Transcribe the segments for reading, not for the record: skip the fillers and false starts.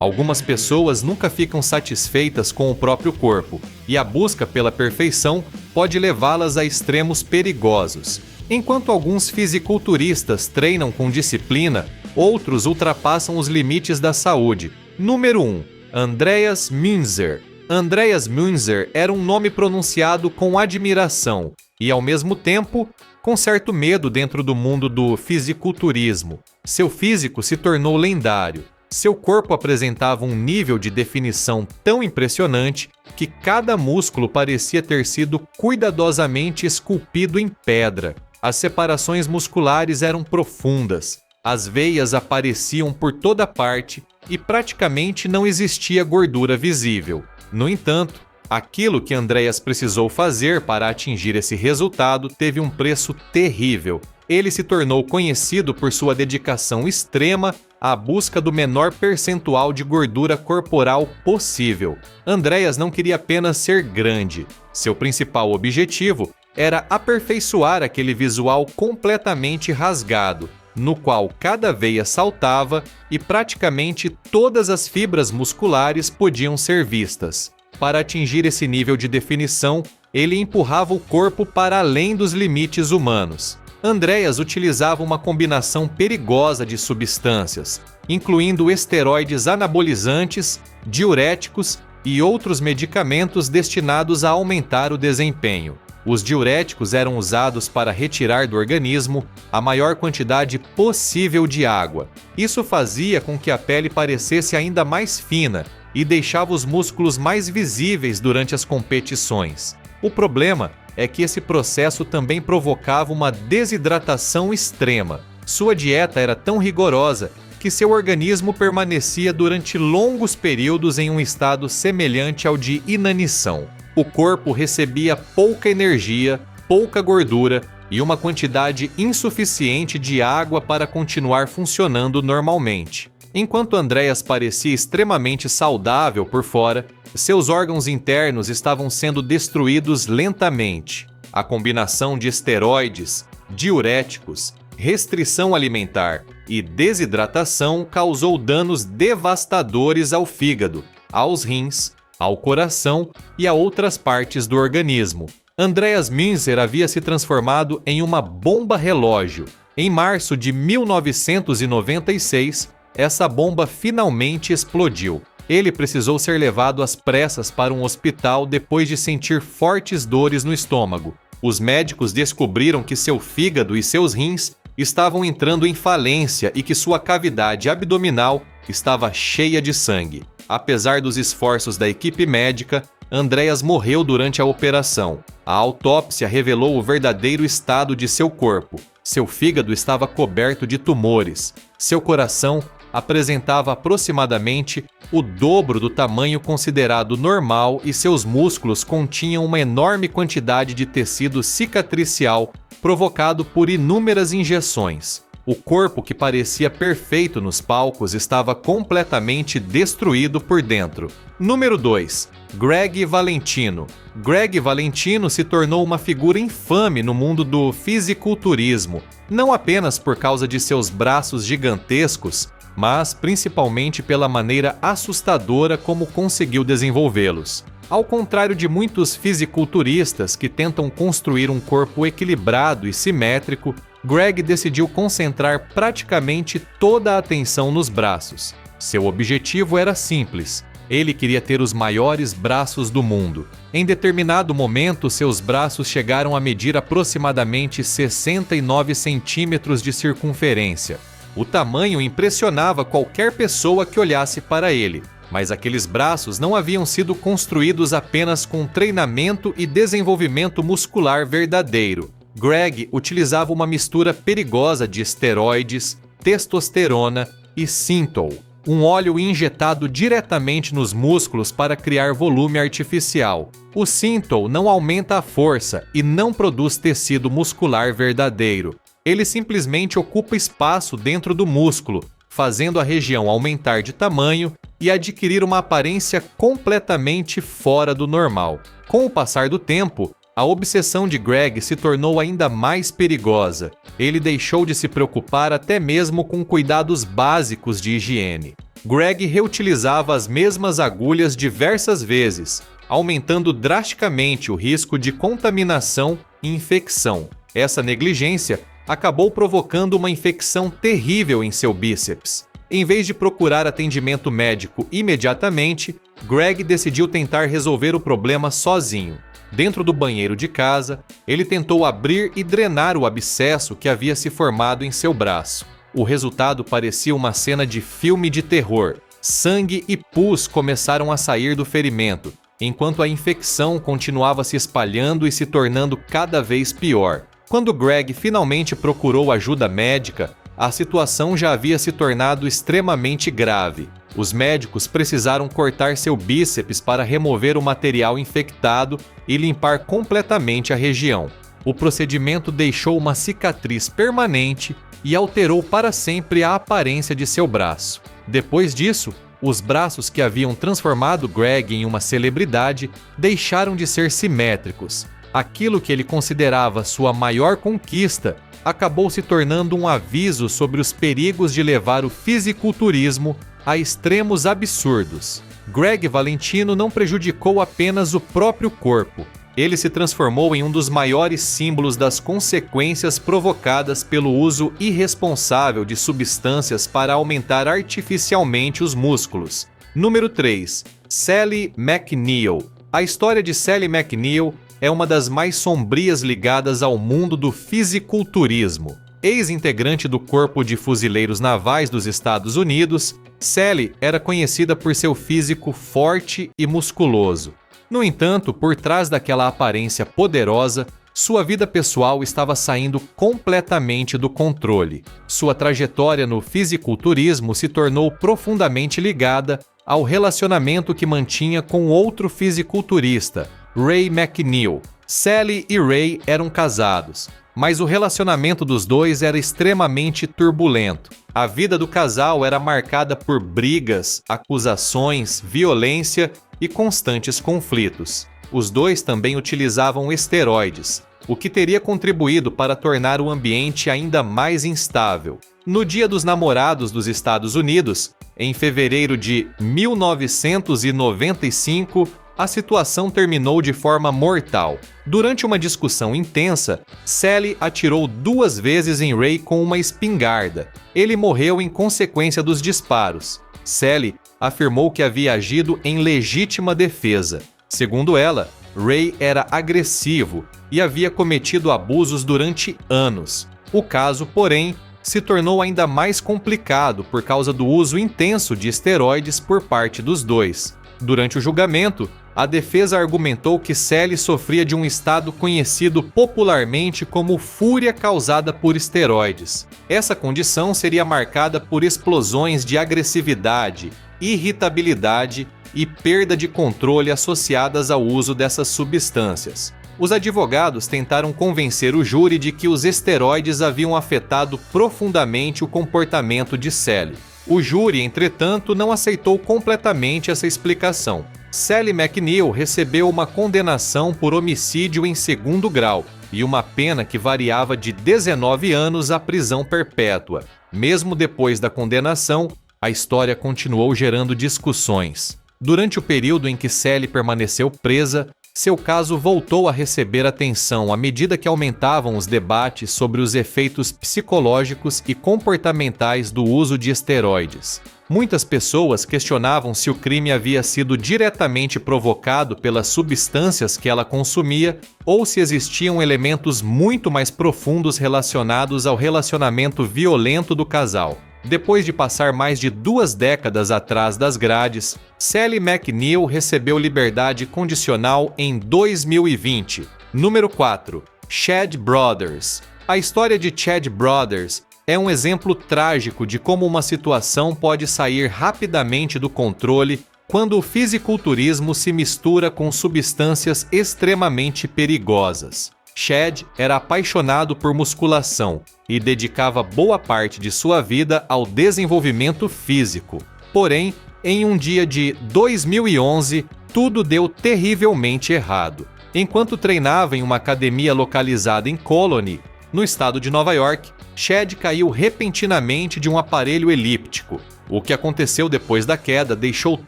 Algumas pessoas nunca ficam satisfeitas com o próprio corpo, e a busca pela perfeição pode levá-las a extremos perigosos. Enquanto alguns fisiculturistas treinam com disciplina, outros ultrapassam os limites da saúde. Número 1. Andreas Münzer. Andreas Münzer era um nome pronunciado com admiração e, ao mesmo tempo, com certo medo dentro do mundo do fisiculturismo. Seu físico se tornou lendário. Seu corpo apresentava um nível de definição tão impressionante que cada músculo parecia ter sido cuidadosamente esculpido em pedra. As separações musculares eram profundas, as veias apareciam por toda parte e praticamente não existia gordura visível. No entanto, aquilo que Andreas precisou fazer para atingir esse resultado teve um preço terrível. Ele se tornou conhecido por sua dedicação extrema à busca do menor percentual de gordura corporal possível. Andreas não queria apenas ser grande. Seu principal objetivo era aperfeiçoar aquele visual completamente rasgado, no qual cada veia saltava e praticamente todas as fibras musculares podiam ser vistas. Para atingir esse nível de definição, ele empurrava o corpo para além dos limites humanos. Andreas utilizava uma combinação perigosa de substâncias, incluindo esteroides anabolizantes, diuréticos e outros medicamentos destinados a aumentar o desempenho. Os diuréticos eram usados para retirar do organismo a maior quantidade possível de água. Isso fazia com que a pele parecesse ainda mais fina e deixava os músculos mais visíveis durante as competições. O problema é que esse processo também provocava uma desidratação extrema. Sua dieta era tão rigorosa que seu organismo permanecia durante longos períodos em um estado semelhante ao de inanição. O corpo recebia pouca energia, pouca gordura e uma quantidade insuficiente de água para continuar funcionando normalmente. Enquanto Andreas parecia extremamente saudável por fora, seus órgãos internos estavam sendo destruídos lentamente. A combinação de esteroides, diuréticos, restrição alimentar e desidratação causou danos devastadores ao fígado, aos rins, ao coração e a outras partes do organismo. Andreas Münzer havia se transformado em uma bomba relógio. Em março de 1996, essa bomba finalmente explodiu. Ele precisou ser levado às pressas para um hospital depois de sentir fortes dores no estômago. Os médicos descobriram que seu fígado e seus rins estavam entrando em falência e que sua cavidade abdominal estava cheia de sangue. Apesar dos esforços da equipe médica, Andreas morreu durante a operação. A autópsia revelou o verdadeiro estado de seu corpo. Seu fígado estava coberto de tumores. Seu coração apresentava aproximadamente o dobro do tamanho considerado normal e seus músculos continham uma enorme quantidade de tecido cicatricial provocado por inúmeras injeções. O corpo, que parecia perfeito nos palcos, estava completamente destruído por dentro. Número 2. Greg Valentino. Greg Valentino se tornou uma figura infame no mundo do fisiculturismo, não apenas por causa de seus braços gigantescos, mas principalmente pela maneira assustadora como conseguiu desenvolvê-los. Ao contrário de muitos fisiculturistas que tentam construir um corpo equilibrado e simétrico, Greg decidiu concentrar praticamente toda a atenção nos braços. Seu objetivo era simples. Ele queria ter os maiores braços do mundo. Em determinado momento, seus braços chegaram a medir aproximadamente 69 centímetros de circunferência. O tamanho impressionava qualquer pessoa que olhasse para ele, mas aqueles braços não haviam sido construídos apenas com treinamento e desenvolvimento muscular verdadeiro. Greg utilizava uma mistura perigosa de esteroides, testosterona e Synthol, um óleo injetado diretamente nos músculos para criar volume artificial. O Synthol não aumenta a força e não produz tecido muscular verdadeiro. Ele simplesmente ocupa espaço dentro do músculo, fazendo a região aumentar de tamanho e adquirir uma aparência completamente fora do normal. Com o passar do tempo, a obsessão de Greg se tornou ainda mais perigosa. Ele deixou de se preocupar até mesmo com cuidados básicos de higiene. Greg reutilizava as mesmas agulhas diversas vezes, aumentando drasticamente o risco de contaminação e infecção. Essa negligência acabou provocando uma infecção terrível em seu bíceps. Em vez de procurar atendimento médico imediatamente, Greg decidiu tentar resolver o problema sozinho. Dentro do banheiro de casa, ele tentou abrir e drenar o abscesso que havia se formado em seu braço. O resultado parecia uma cena de filme de terror. Sangue e pus começaram a sair do ferimento, enquanto a infecção continuava se espalhando e se tornando cada vez pior. Quando Greg finalmente procurou ajuda médica, a situação já havia se tornado extremamente grave. Os médicos precisaram cortar seu bíceps para remover o material infectado e limpar completamente a região. O procedimento deixou uma cicatriz permanente e alterou para sempre a aparência de seu braço. Depois disso, os braços que haviam transformado Greg em uma celebridade deixaram de ser simétricos. Aquilo que ele considerava sua maior conquista acabou se tornando um aviso sobre os perigos de levar o fisiculturismo a extremos absurdos. Greg Valentino não prejudicou apenas o próprio corpo. Ele se transformou em um dos maiores símbolos das consequências provocadas pelo uso irresponsável de substâncias para aumentar artificialmente os músculos. Número 3. Sally McNeil. A história de Sally McNeil é uma das mais sombrias ligadas ao mundo do fisiculturismo. Ex-integrante do Corpo de Fuzileiros Navais dos Estados Unidos, Sally era conhecida por seu físico forte e musculoso. No entanto, por trás daquela aparência poderosa, sua vida pessoal estava saindo completamente do controle. Sua trajetória no fisiculturismo se tornou profundamente ligada ao relacionamento que mantinha com outro fisiculturista, Ray McNeil. Sally e Ray eram casados, mas o relacionamento dos dois era extremamente turbulento. A vida do casal era marcada por brigas, acusações, violência e constantes conflitos. Os dois também utilizavam esteroides, o que teria contribuído para tornar o ambiente ainda mais instável. No Dia dos Namorados dos Estados Unidos, em fevereiro de 1995, a situação terminou de forma mortal. Durante uma discussão intensa, Sally atirou 2 vezes em Ray com uma espingarda. Ele morreu em consequência dos disparos. Sally afirmou que havia agido em legítima defesa. Segundo ela, Ray era agressivo e havia cometido abusos durante anos. O caso, porém, se tornou ainda mais complicado por causa do uso intenso de esteroides por parte dos dois. Durante o julgamento, a defesa argumentou que Sally sofria de um estado conhecido popularmente como fúria causada por esteroides. Essa condição seria marcada por explosões de agressividade, irritabilidade e perda de controle associadas ao uso dessas substâncias. Os advogados tentaram convencer o júri de que os esteroides haviam afetado profundamente o comportamento de Sally. O júri, entretanto, não aceitou completamente essa explicação. Sally McNeil recebeu uma condenação por homicídio em 2º grau e uma pena que variava de 19 anos à prisão perpétua. Mesmo depois da condenação, a história continuou gerando discussões. Durante o período em que Sally permaneceu presa, seu caso voltou a receber atenção à medida que aumentavam os debates sobre os efeitos psicológicos e comportamentais do uso de esteroides. Muitas pessoas questionavam se o crime havia sido diretamente provocado pelas substâncias que ela consumia ou se existiam elementos muito mais profundos relacionados ao relacionamento violento do casal. Depois de passar mais de 2 décadas atrás das grades, Sally McNeil recebeu liberdade condicional em 2020. Número 4. Chad Brothers. A história de Chad Brothers é um exemplo trágico de como uma situação pode sair rapidamente do controle quando o fisiculturismo se mistura com substâncias extremamente perigosas. Chad era apaixonado por musculação e dedicava boa parte de sua vida ao desenvolvimento físico. Porém, em um dia de 2011, tudo deu terrivelmente errado. Enquanto treinava em uma academia localizada em Colony, no estado de Nova York, Chad caiu repentinamente de um aparelho elíptico. O que aconteceu depois da queda deixou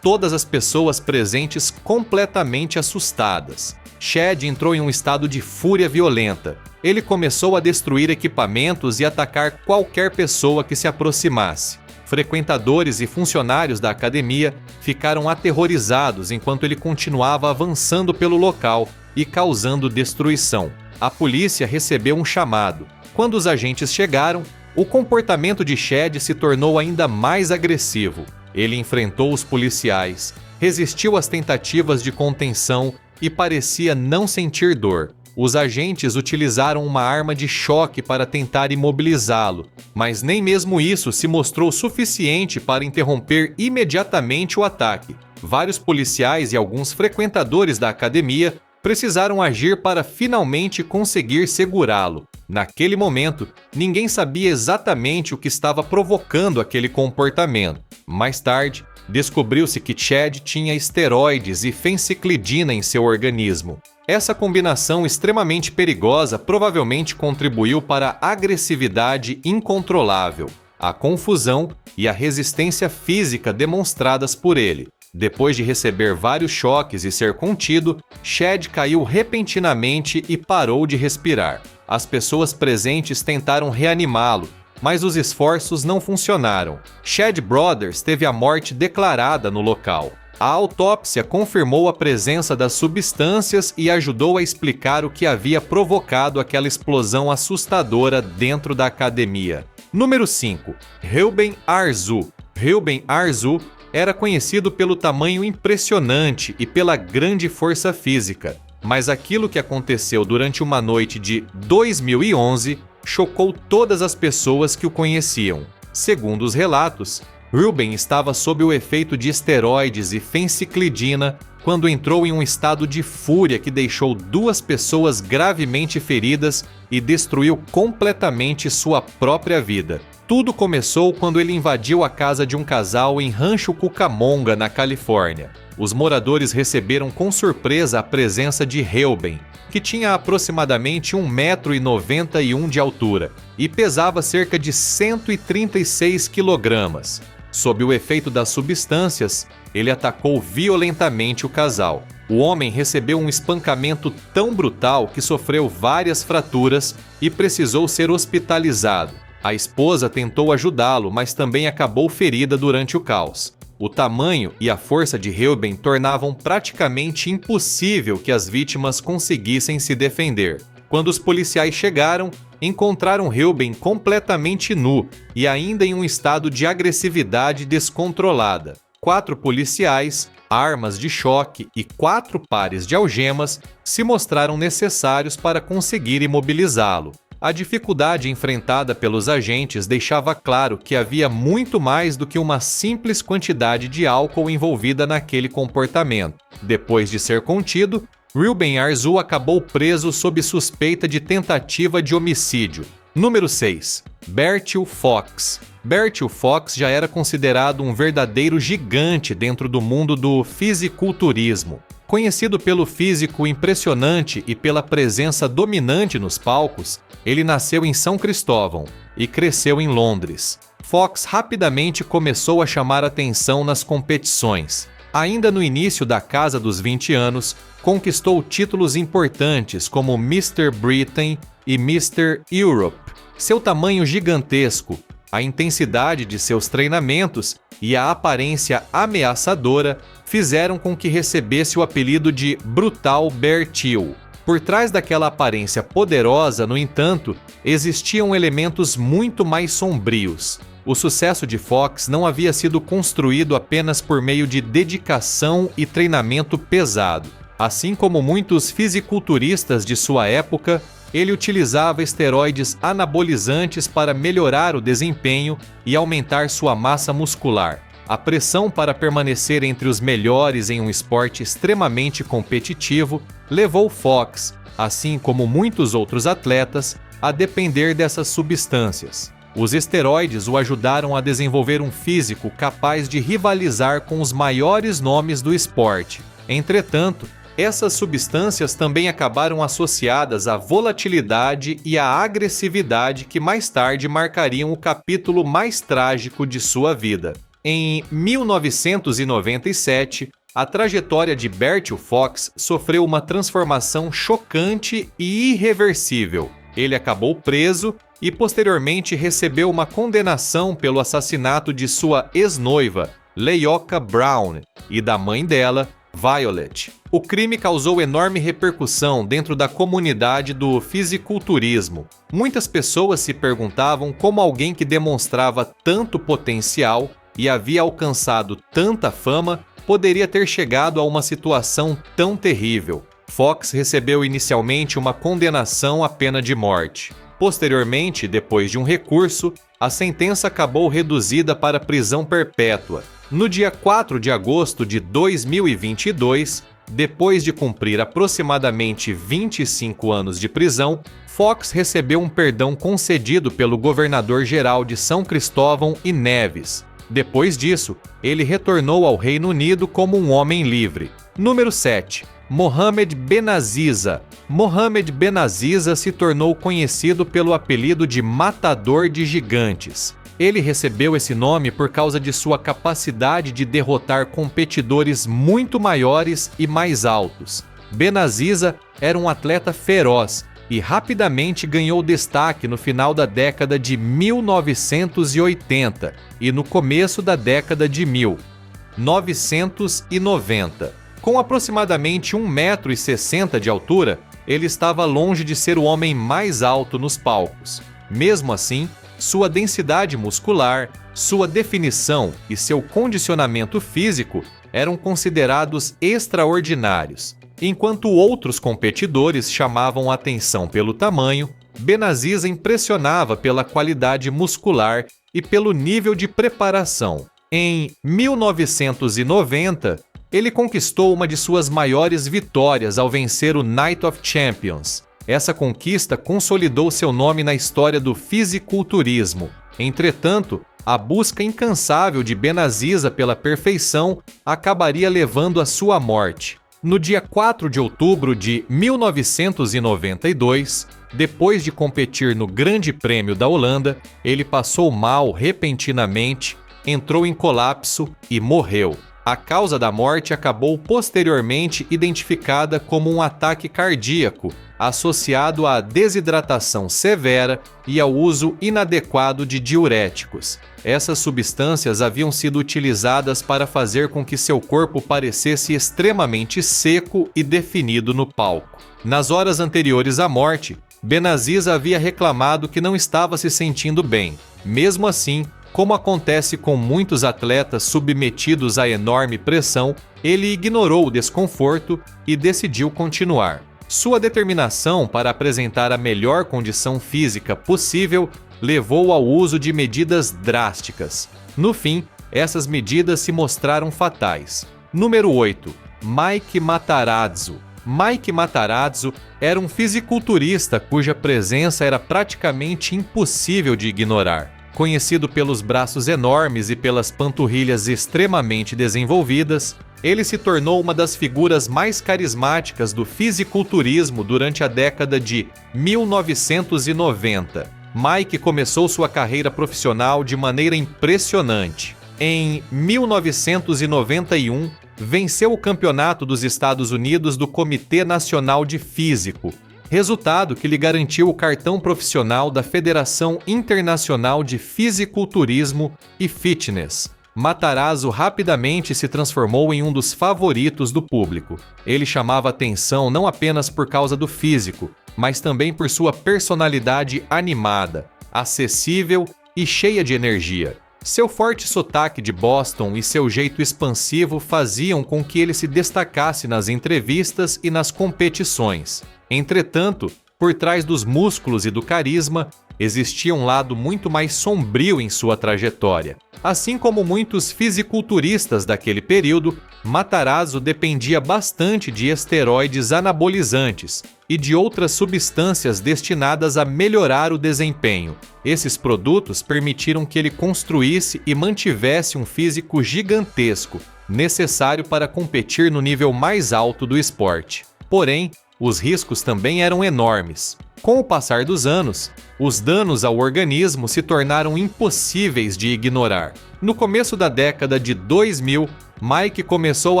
todas as pessoas presentes completamente assustadas. Chad entrou em um estado de fúria violenta. Ele começou a destruir equipamentos e atacar qualquer pessoa que se aproximasse. Frequentadores e funcionários da academia ficaram aterrorizados enquanto ele continuava avançando pelo local e causando destruição. A polícia recebeu um chamado. Quando os agentes chegaram, o comportamento de Chad se tornou ainda mais agressivo. Ele enfrentou os policiais, resistiu às tentativas de contenção e parecia não sentir dor. Os agentes utilizaram uma arma de choque para tentar imobilizá-lo, mas nem mesmo isso se mostrou suficiente para interromper imediatamente o ataque. Vários policiais e alguns frequentadores da academia precisaram agir para finalmente conseguir segurá-lo. Naquele momento, ninguém sabia exatamente o que estava provocando aquele comportamento. Mais tarde, descobriu-se que Chad tinha esteroides e fenciclidina em seu organismo. Essa combinação extremamente perigosa provavelmente contribuiu para a agressividade incontrolável, a confusão e a resistência física demonstradas por ele. Depois de receber vários choques e ser contido, Chad caiu repentinamente e parou de respirar. As pessoas presentes tentaram reanimá-lo, mas os esforços não funcionaram. Chad Brothers teve a morte declarada no local. A autópsia confirmou a presença das substâncias e ajudou a explicar o que havia provocado aquela explosão assustadora dentro da academia. Número 5. Reuben Arzu. Reuben Arzu era conhecido pelo tamanho impressionante e pela grande força física, mas aquilo que aconteceu durante uma noite de 2011 chocou todas as pessoas que o conheciam. Segundo os relatos, Reuben estava sob o efeito de esteroides e fenciclidina quando entrou em um estado de fúria que deixou 2 pessoas gravemente feridas e destruiu completamente sua própria vida. Tudo começou quando ele invadiu a casa de um casal em Rancho Cucamonga, na Califórnia. Os moradores receberam com surpresa a presença de Reuben, que tinha aproximadamente 1,91 m de altura e pesava cerca de 136 kg. Sob o efeito das substâncias, ele atacou violentamente o casal. O homem recebeu um espancamento tão brutal que sofreu várias fraturas e precisou ser hospitalizado. A esposa tentou ajudá-lo, mas também acabou ferida durante o caos. O tamanho e a força de Reuben tornavam praticamente impossível que as vítimas conseguissem se defender. Quando os policiais chegaram, encontraram Reuben completamente nu e ainda em um estado de agressividade descontrolada. 4 policiais, armas de choque e 4 pares de algemas se mostraram necessários para conseguir imobilizá-lo. A dificuldade enfrentada pelos agentes deixava claro que havia muito mais do que uma simples quantidade de álcool envolvida naquele comportamento. Depois de ser contido, Reuben Arzu acabou preso sob suspeita de tentativa de homicídio. Número 6. Bertil Fox. Bertil Fox já era considerado um verdadeiro gigante dentro do mundo do fisiculturismo. Conhecido pelo físico impressionante e pela presença dominante nos palcos, ele nasceu em São Cristóvão e cresceu em Londres. Fox rapidamente começou a chamar atenção nas competições. Ainda no início da casa dos 20 anos, conquistou títulos importantes como Mr. Britain e Mr. Europe. Seu tamanho gigantesco, a intensidade de seus treinamentos e a aparência ameaçadora fizeram com que recebesse o apelido de Brutal Bertil. Por trás daquela aparência poderosa, no entanto, existiam elementos muito mais sombrios. O sucesso de Fox não havia sido construído apenas por meio de dedicação e treinamento pesado. Assim como muitos fisiculturistas de sua época, ele utilizava esteroides anabolizantes para melhorar o desempenho e aumentar sua massa muscular. A pressão para permanecer entre os melhores em um esporte extremamente competitivo levou Fox, assim como muitos outros atletas, a depender dessas substâncias. Os esteroides o ajudaram a desenvolver um físico capaz de rivalizar com os maiores nomes do esporte. Entretanto, Essas substâncias também acabaram associadas à volatilidade e à agressividade que mais tarde marcariam o capítulo mais trágico de sua vida. Em 1997, a trajetória de Bertil Fox sofreu uma transformação chocante e irreversível. Ele acabou preso e posteriormente recebeu uma condenação pelo assassinato de sua ex-noiva, Leoka Brown, e da mãe dela, Violet. O crime causou enorme repercussão dentro da comunidade do fisiculturismo. Muitas pessoas se perguntavam como alguém que demonstrava tanto potencial e havia alcançado tanta fama poderia ter chegado a uma situação tão terrível. Fox recebeu inicialmente uma condenação à pena de morte. Posteriormente, depois de um recurso, a sentença acabou reduzida para prisão perpétua. No dia 4 de agosto de 2022, depois de cumprir aproximadamente 25 anos de prisão, Fox recebeu um perdão concedido pelo governador-geral de São Cristóvão e Neves. Depois disso, ele retornou ao Reino Unido como um homem livre. Número 7. Mohamed Benaziza. Mohamed Benaziza se tornou conhecido pelo apelido de Matador de Gigantes. Ele recebeu esse nome por causa de sua capacidade de derrotar competidores muito maiores e mais altos. Benaziza era um atleta feroz e rapidamente ganhou destaque no final da década de 1980 e no começo da década de 1990. Com aproximadamente 1,60 m de altura, ele estava longe de ser o homem mais alto nos palcos. Mesmo assim, sua densidade muscular, sua definição e seu condicionamento físico eram considerados extraordinários. Enquanto outros competidores chamavam atenção pelo tamanho, Benaziza impressionava pela qualidade muscular e pelo nível de preparação. Em 1990, ele conquistou uma de suas maiores vitórias ao vencer o Night of Champions. Essa conquista consolidou seu nome na história do fisiculturismo. Entretanto, a busca incansável de Benaziza pela perfeição acabaria levando à sua morte. No dia 4 de outubro de 1992, depois de competir no Grande Prêmio da Holanda, ele passou mal repentinamente, entrou em colapso e morreu. A causa da morte acabou posteriormente identificada como um ataque cardíaco, associado à desidratação severa e ao uso inadequado de diuréticos. Essas substâncias haviam sido utilizadas para fazer com que seu corpo parecesse extremamente seco e definido no palco. Nas horas anteriores à morte, Benaziza havia reclamado que não estava se sentindo bem. Mesmo assim, como acontece com muitos atletas submetidos a enorme pressão, ele ignorou o desconforto e decidiu continuar. Sua determinação para apresentar a melhor condição física possível levou ao uso de medidas drásticas. No fim, essas medidas se mostraram fatais. Número 8. Mike Matarazzo. Mike Matarazzo era um fisiculturista cuja presença era praticamente impossível de ignorar. Conhecido pelos braços enormes e pelas panturrilhas extremamente desenvolvidas, ele se tornou uma das figuras mais carismáticas do fisiculturismo durante a década de 1990. Mike começou sua carreira profissional de maneira impressionante. Em 1991, venceu o Campeonato dos Estados Unidos do Comitê Nacional de Físico, resultado que lhe garantiu o cartão profissional da Federação Internacional de Fisiculturismo e Fitness. Matarazzo rapidamente se transformou em um dos favoritos do público. Ele chamava atenção não apenas por causa do físico, mas também por sua personalidade animada, acessível e cheia de energia. Seu forte sotaque de Boston e seu jeito expansivo faziam com que ele se destacasse nas entrevistas e nas competições. Entretanto, por trás dos músculos e do carisma, existia um lado muito mais sombrio em sua trajetória. Assim como muitos fisiculturistas daquele período, Matarazzo dependia bastante de esteroides anabolizantes e de outras substâncias destinadas a melhorar o desempenho. Esses produtos permitiram que ele construísse e mantivesse um físico gigantesco, necessário para competir no nível mais alto do esporte. Porém, os riscos também eram enormes. Com o passar dos anos, os danos ao organismo se tornaram impossíveis de ignorar. No começo da década de 2000, Mike começou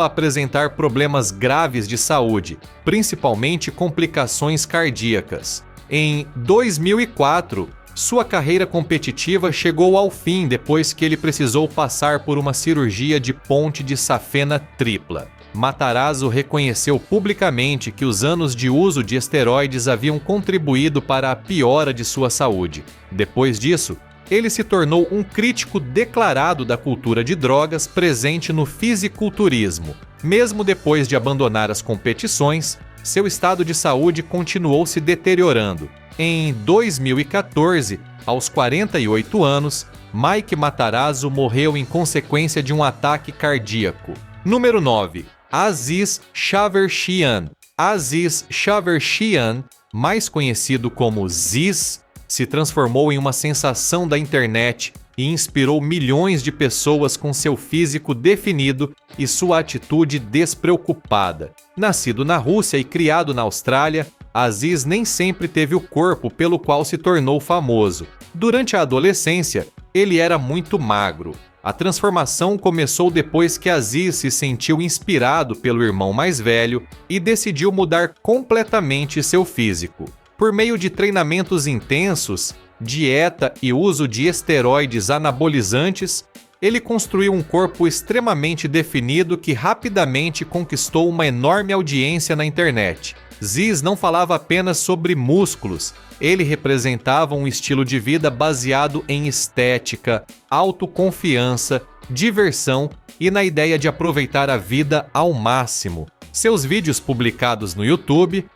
a apresentar problemas graves de saúde, principalmente complicações cardíacas. Em 2004, sua carreira competitiva chegou ao fim depois que ele precisou passar por uma cirurgia de ponte de safena tripla. Matarazzo reconheceu publicamente que os anos de uso de esteroides haviam contribuído para a piora de sua saúde. Depois disso, ele se tornou um crítico declarado da cultura de drogas presente no fisiculturismo. Mesmo depois de abandonar as competições, seu estado de saúde continuou se deteriorando. Em 2014, aos 48 anos, Mike Matarazzo morreu em consequência de um ataque cardíaco. Número 9. Aziz Shavershian. Aziz Shavershian, mais conhecido como Ziz, se transformou em uma sensação da internet e inspirou milhões de pessoas com seu físico definido e sua atitude despreocupada. Nascido na Rússia e criado na Austrália, Aziz nem sempre teve o corpo pelo qual se tornou famoso. Durante a adolescência, ele era muito magro. A transformação começou depois que Aziz se sentiu inspirado pelo irmão mais velho e decidiu mudar completamente seu físico. Por meio de treinamentos intensos, dieta e uso de esteroides anabolizantes, ele construiu um corpo extremamente definido que rapidamente conquistou uma enorme audiência na internet. Ziz não falava apenas sobre músculos, ele representava um estilo de vida baseado em estética, autoconfiança, diversão e na ideia de aproveitar a vida ao máximo. Seus vídeos publicados no YouTube,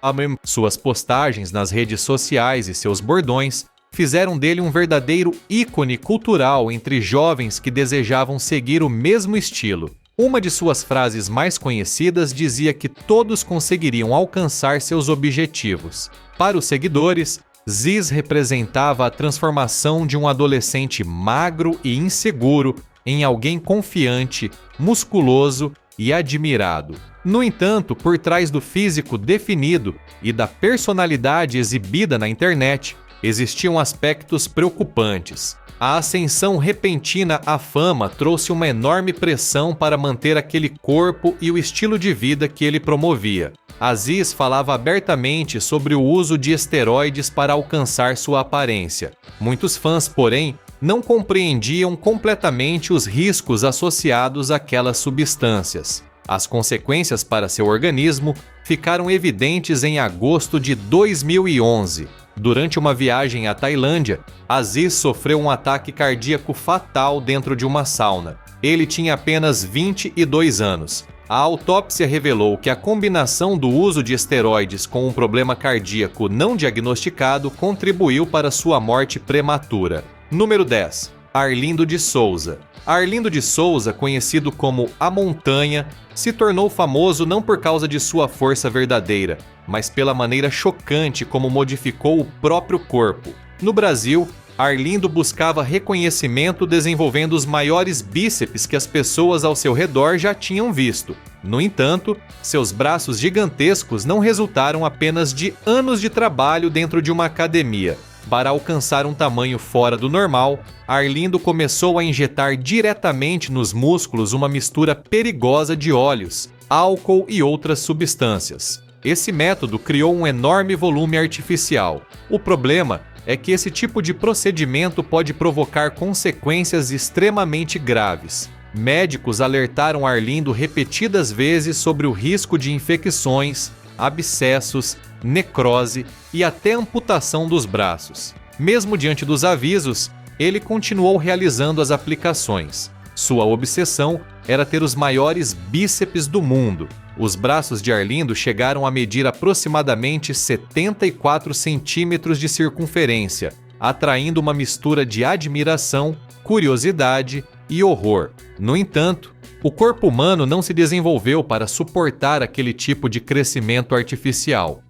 suas postagens nas redes sociais e seus bordões fizeram dele um verdadeiro ícone cultural entre jovens que desejavam seguir o mesmo estilo. Uma de suas frases mais conhecidas dizia que todos conseguiriam alcançar seus objetivos. Para os seguidores, Ziz representava a transformação de um adolescente magro e inseguro em alguém confiante, musculoso e admirado. No entanto, por trás do físico definido e da personalidade exibida na internet, existiam aspectos preocupantes. A ascensão repentina à fama trouxe uma enorme pressão para manter aquele corpo e o estilo de vida que ele promovia. Aziz falava abertamente sobre o uso de esteroides para alcançar sua aparência. Muitos fãs, porém, não compreendiam completamente os riscos associados àquelas substâncias. As consequências para seu organismo ficaram evidentes em agosto de 2011. Durante uma viagem à Tailândia, Aziz sofreu um ataque cardíaco fatal dentro de uma sauna. Ele tinha apenas 22 anos. A autópsia revelou que a combinação do uso de esteroides com um problema cardíaco não diagnosticado contribuiu para sua morte prematura. Número 10. Arlindo de Souza. Arlindo de Souza, conhecido como A Montanha, se tornou famoso não por causa de sua força verdadeira, mas pela maneira chocante como modificou o próprio corpo. No Brasil, Arlindo buscava reconhecimento desenvolvendo os maiores bíceps que as pessoas ao seu redor já tinham visto. No entanto, seus braços gigantescos não resultaram apenas de anos de trabalho dentro de uma academia. Para alcançar um tamanho fora do normal, Arlindo começou a injetar diretamente nos músculos uma mistura perigosa de óleos, álcool e outras substâncias. Esse método criou um enorme volume artificial. O problema é que esse tipo de procedimento pode provocar consequências extremamente graves. Médicos alertaram Arlindo repetidas vezes sobre o risco de infecções, abscessos, necrose e até amputação dos braços. Mesmo diante dos avisos, ele continuou realizando as aplicações. Sua obsessão era ter os maiores bíceps do mundo. Os braços de Arlindo chegaram a medir aproximadamente 74 centímetros de circunferência atraindo uma mistura de admiração, curiosidade e horror. No entanto, o corpo humano não se desenvolveu para suportar aquele tipo de crescimento artificial.